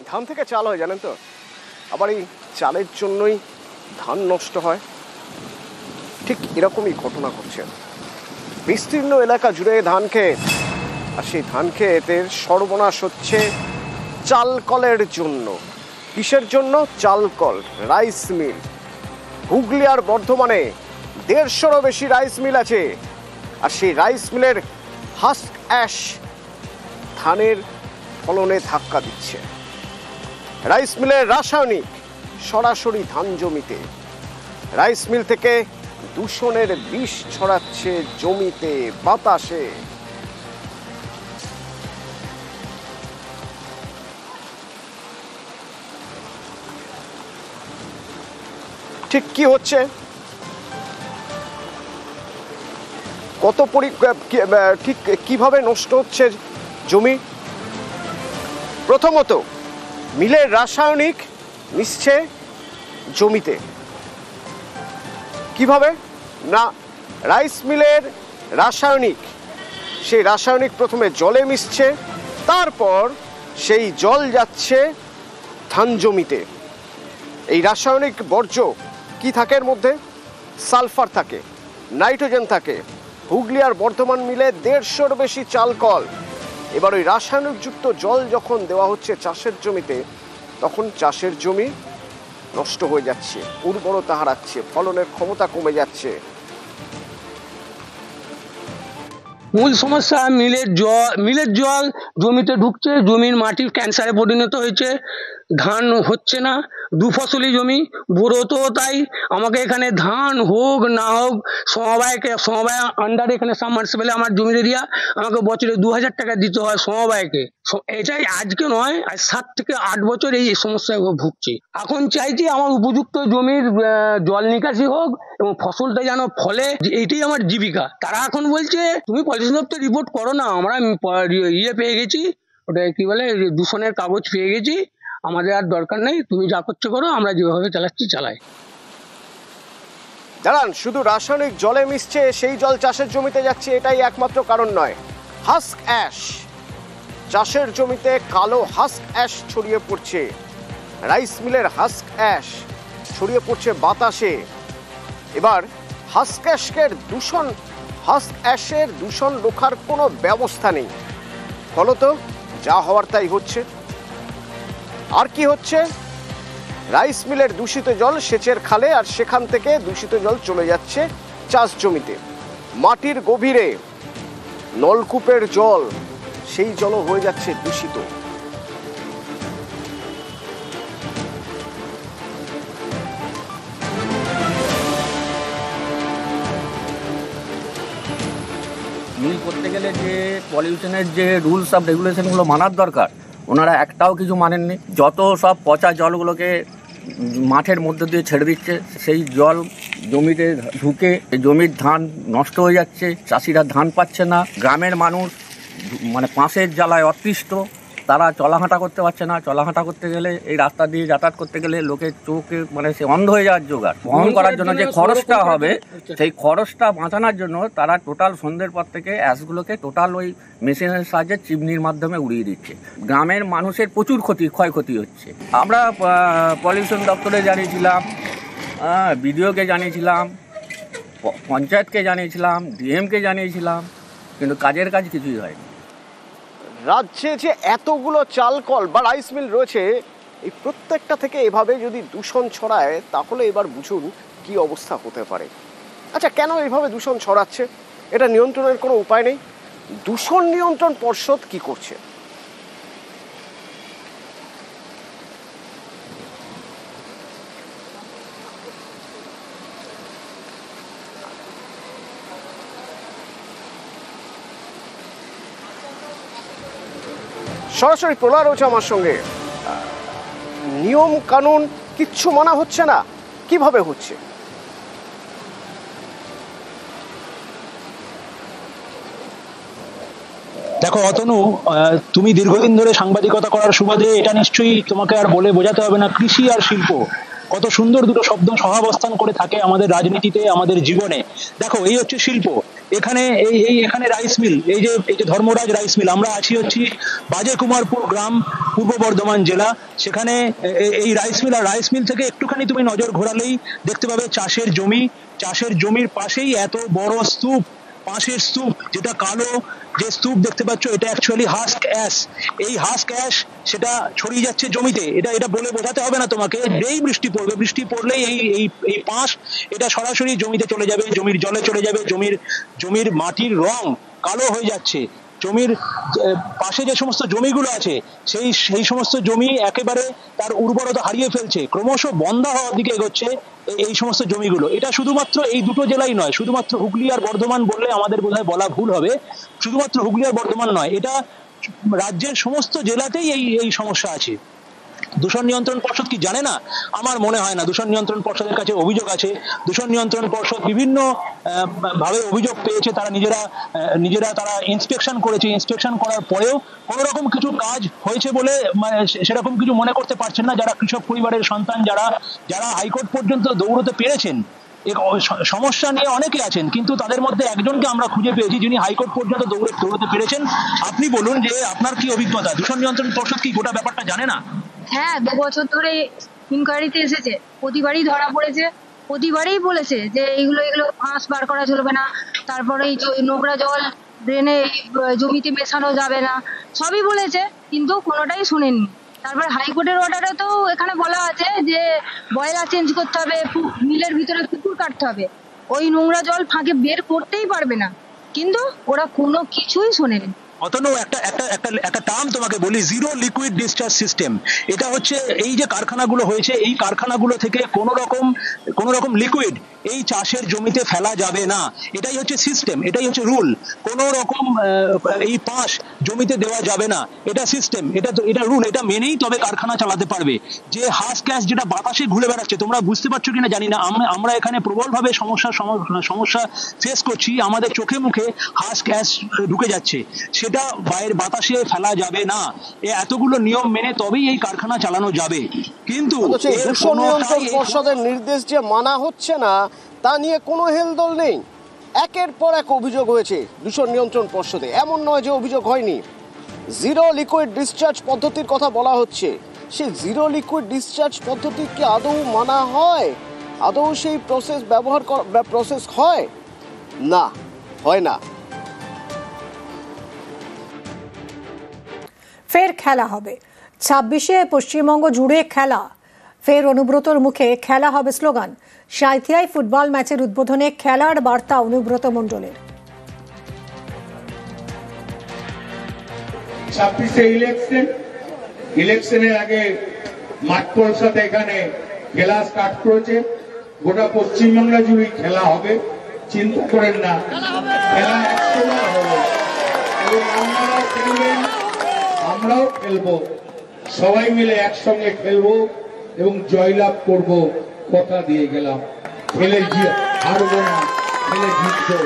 ধান থেকে চাল হয় জানেন তো, আবার এই চালের জন্যই ধান নষ্ট হয়। ঠিক এরকমই ঘটনা ঘটছে বিস্তীর্ণ এলাকা জুড়ে ধান ক্ষেত, আর সেই ধান ক্ষেতের সর্বনাশ হচ্ছে চাল কলের জন্য। কিসের জন্য? চাল কল, রাইস মিল। হুগলি আর বর্ধমানে 150-রও বেশি রাইস মিল আছে, আর সেই রাইস মিলের হাস্ক অ্যাশ ধানের ফলনে ধাক্কা দিচ্ছে। রাইস মিলের রাসায়নিক সরাসরি ধান জমিতে, রাইস মিল থেকে দূষণের বিষ ছড়াচ্ছে জমিতে, বাতাসে। ঠিক কি হচ্ছে, কত ঠিক কিভাবে নষ্ট হচ্ছে জমি? প্রথমত, মিলের রাসায়নিক মিশছে জমিতে। কিভাবে না, রাইস মিলের রাসায়নিক, সেই রাসায়নিক প্রথমে জলে মিশছে, তারপর সেই জল যাচ্ছে ধান জমিতে। এই রাসায়নিক বর্জ্য কি থাকে এর মধ্যে? সালফার থাকে, নাইট্রোজেন থাকে। হুগলি আর বর্ধমান মিলে 150-র বেশি চাল কল। এবার ওই রাসায়নিকযুক্ত জল যখন দেওয়া হচ্ছে চাষের জমিতে, তখন চাষের জমি নষ্ট হয়ে যাচ্ছে, উর্বরতা হারাচ্ছে, ফলনের ক্ষমতা কমে যাচ্ছে। মূল সমস্যা মিলের জল জমিতে ঢুকছে, জমির মাটি ক্যান্সারে পরিণত হয়েছে, ধান হচ্ছে না। দুফসলি জমি, বোরোতেও তাই। আমাকে এখানে ধান হোক না হোক, সমবায় আন্ডারে এখানে সাবমার্সিবলে আমার জমির এরিয়া, আমাকে বছরে 2000 টাকা দিতে হয় সমবায়কে। এটাই আজকে নয়, আজ 7 থেকে 8 বছর এই সমস্যায় ভুগছি। এখন চাইছি আমার উপযুক্ত জমির জল নিকাশি হোক এবং ফসলটা যেন ফলে, এইটাই আমার জীবিকা। তারা এখন বলছে তুমি পলিউশন দপ্তর রিপোর্ট করো না, আমরা পেয়ে গেছি, ওটা কি বলে, দূষণের কাগজ পেয়ে গেছি, আমাদের আর দরকার নেই, তুমি যা করছো করো, আমরা যেভাবে চালাচ্ছি চালাই। দাঁড়ান, শুধু রাসায়নিক জলে মিশছে, সেই জল চাষের জমিতে যাচ্ছে, এটাই একমাত্র কারণ নয়। হাস্ক অ্যাশ, চাষের জমিতে কালো হাস্ক অ্যাশ ছড়িয়ে পড়ছে। রাইস মিলের হাস্ক অ্যাশ ছড়িয়ে পড়ছে বাতাসে। এবার হাস্ক অ্যাশের দূষণ রোখার কোনো ব্যবস্থা নেই, ফলত যা হওয়ার তাই হচ্ছে। আর কি হচ্ছে? রাইস মিলের দূষিত জল সেচের খালে, আর সেখান থেকে দূষিত জল চলে যাচ্ছে চাষ জমিতে। মাটির গভীরে নলকূপের জল, সেই জলও হয়ে যাচ্ছে দূষিত। মিল করতে গেলে যে পলিউশনের যে রুলস অফ রেগুলেশনগুলো মানার দরকার, ওনারা একটাও কিছু মানেননি। যত সব পচা জলগুলোকে মাঠের মধ্যে দিয়ে ছেড়ে দিচ্ছে, সেই জল জমিতে ঢুকে জমির ধান নষ্ট হয়ে যাচ্ছে, চাষিরা ধান পাচ্ছে না। গ্রামের মানুষ মানে পাশের জ্বালায় অতিষ্ঠ, তারা চলাহাঁটা করতে পারছে না। চলাহাঁটা করতে গেলে, এই রাস্তা দিয়ে যাতায়াত করতে গেলে লোকের চোখে মানে সে অন্ধ হয়ে যাওয়ার জোগাড়। বহন করার জন্য যে খরচটা হবে, সেই খরচটা বাঁচানোর জন্য তারা টোটাল সন্ধ্যের পর থেকে অ্যাশগুলোকে টোটাল ওই মেশিনের সাহায্যে চিমনির মাধ্যমে উড়িয়ে দিচ্ছে। গ্রামের মানুষের প্রচুর ক্ষয়ক্ষতি হচ্ছে। আমরা পলিউশন দপ্তরে জানিয়েছিলাম, বিডিওকে জানিয়েছিলাম, পঞ্চায়েতকে জানিয়েছিলাম, ডিএমকে জানিয়েছিলাম, কিন্তু কাজের কাজ কিছুই হয়নি। রাজ্যে যে এতগুলো চাল কল বা রাইস মিল রয়েছে, এই প্রত্যেকটা থেকে এভাবে যদি দূষণ ছড়ায়, তাহলে এবার বুঝুন কি অবস্থা হতে পারে। আচ্ছা, কেন এইভাবে দূষণ ছড়াচ্ছে? এটা নিয়ন্ত্রণের কোনো উপায় নেই। দূষণ নিয়ন্ত্রণ পর্ষদ কি করছে? সরাসরি প্রলয় রয়েছে আমার সঙ্গে। নিয়ম কানুন কিচ্ছু মানা হচ্ছে না, কিভাবে হচ্ছে? দেখো অতনু, তুমি দীর্ঘদিন ধরে সাংবাদিকতা করার সুবাদে এটা নিশ্চয়ই তোমাকে আর বলে বোঝাতে হবে না, কৃষি আর শিল্প কত সুন্দর দুটো শব্দ সহাবস্থান করে থাকে আমাদের রাজনীতিতে, আমাদের জীবনে। দেখো, এই হচ্ছে শিল্প, এখানে এখানে রাইস মিল, এই যে ধর্মরাজ রাইস মিল, আমরা আছি হচ্ছে বাজে কুমারপুর গ্রাম, পূর্ব বর্ধমান জেলা। সেখানে এই রাইস মিল, আর রাইস মিল থেকে একটুখানি তুমি নজর ঘোরালেই দেখতে পাবে চাষের জমি। চাষের জমির পাশেই এত বড় স্তূপ, পাশের স্তূপ, যেটা কালো যে স্তূপ দেখতে পাচ্ছ, এটা অ্যাকচুয়ালি হাস্ক অ্যাশ। এই হাস্ক অ্যাশ সেটা ছড়িয়ে যাচ্ছে জমিতে। এটা বলে বোঝাতে হবে না তোমাকে, যেই বৃষ্টি পড়বে, বৃষ্টি পড়লেই এই পাঁশ এটা সরাসরি জমিতে চলে যাবে, জমির জলে চলে যাবে, জমির মাটির রং কালো হয়ে যাচ্ছে। জমির পাশে যে সমস্ত জমিগুলো আছে সেই সমস্ত জমি একেবারে তার উর্বরতা হারিয়ে ফেলছে, ক্রমশ বন্ধা হওয়ার দিকে এগোচ্ছে এই সমস্ত জমিগুলো। এটা শুধুমাত্র এই দুটো জেলাই নয়, শুধুমাত্র হুগলি আর বর্ধমান বললে আমাদের বোধহয় বলা ভুল হবে। শুধুমাত্র হুগলি আর বর্ধমান নয়, এটা রাজ্যের সমস্ত জেলাতেই এই সমস্যা আছে। দূষণ নিয়ন্ত্রণ পর্ষদ কি জানে না? আমার মনে হয় না। দূষণ নিয়ন্ত্রণ পর্ষদের কাছে অভিযোগ আছে। দূষণ নিয়ন্ত্রণ পর্ষদ বিভিন্ন ভাবে অভিযোগ পেয়েছে, তারা নিজেরা তারা ইন্সপেকশন করেছে। ইন্সপেকশন করার পরেও কোনো রকম কিছু কাজ হয়েছে বলে সেরকম কিছু মনে করতে পারছেন না যারা কৃষক পরিবারের সন্তান, যারা হাইকোর্ট পর্যন্ত দৌড়তে পেরেছেন। সমস্যা নিয়ে অনেকে আছেন, কিন্তু তাদের মধ্যে একজনকে আমরা খুঁজে পেয়েছি যিনি হাইকোর্ট পর্যন্ত দৌড়তে পেরেছেন। আপনি বলুন যে আপনার কি অভিজ্ঞতা? দূষণ নিয়ন্ত্রণ পর্ষদ কি গোটা ব্যাপারটা জানে না? হ্যাঁ, 2 বছর ধরে ইনকোয়ারিতে এসেছে, প্রতিবারই ধরা পড়েছে, প্রতিবারই বলেছে যে এগুলো ফাঁস বার করা চলবে না, তারপরে এই নোংরা জল ড্রেনে জমিতে মেশানো যাবে না, সবই বলেছে, কিন্তু কোনোটাই শুনেননি। তারপর হাইকোর্টের অর্ডারে তো এখানে বলা আছে যে বয়লার চেঞ্জ করতে হবে, মিলের ভিতরে পুকুর কাটতে হবে, ওই নোংরা জল ফাঁকে বের করতেই পারবে না, কিন্তু ওরা কোনো কিছুই শোনেনি। অতনু, একটা টার্ম তোমাকে বলি, জিরো লিকুইড ডিসচার্জ সিস্টেম। এটা হচ্ছে এই যে কারখানাগুলো হয়েছে, এই কারখানাগুলো থেকে কোনো রকম লিকুইড এই চাষের জমিতে ফেলা যাবে না। এটাই হচ্ছে সিস্টেম, এটাই হচ্ছে রুল। কোনো রকম এই পাঁশ জমিতে দেওয়া যাবে না, এটা সিস্টেম, এটা রুল। এটা মেনেই তবে কারখানা চালাতে পারবে। যে হাঁস গ্যাস যেটা বাতাসে ঘুরে বেড়াচ্ছে, তোমরা বুঝতে পারছো কিনা জানি না, আমরা এখানে প্রবলভাবে সমস্যা ফেস করছি। আমাদের চোখে মুখে হাঁস গ্যাস ঢুকে যাচ্ছে, সেটা বাইরের বাতাসে ফেলা যাবে না। এতগুলো নিয়ম মেনে তবেই এই কারখানা চালানো যাবে। কিন্তু দূষণ নিয়ন্ত্রণ পর্ষদের নির্দেশ যে মানা হচ্ছে না, তা নিয়ে কোনো হেলদোল নেই। একের পর এক অভিযোগ হয়েছে দূষণ নিয়ন্ত্রণ পর্ষদে, এমন নয় যে অভিযোগ হয়নি। জিরো লিকুইড ডিসচার্জ পদ্ধতির কথা বলা হচ্ছে, সেই জিরো লিকুইড ডিসচার্জ পদ্ধতি কি আদৌ মানা হয়? আদৌ সেই প্রসেস হয় না, হয় না। ফের খেলা হবে 26-এ, পশ্চিমবঙ্গ জুড়ে খেলা। ফের অনুব্রতর মুখে খেলা হবে স্লোগান। সাঁইথিয়ায় ফুটবল ম্যাচের উদ্বোধনে খেলার বার্তা অনুব্রত মণ্ডলের। 26-এ ইলেকশনের আগে মাঠ পরিষদে এখানে খেলা স্টার্ট করেছে। গোটা পশ্চিমবাংলা জুড়ে খেলা হবে, চিন্তা করেন না, খেলা 100 বার হবে এবং আপনারাও খেলবেন, আমরাও খেলবো, সবাই মিলে একসঙ্গে খেলবো এবং জয়লাভ করব, কথা দিয়ে গেলাম। খেলে হারবো না, খেলে জিতবো।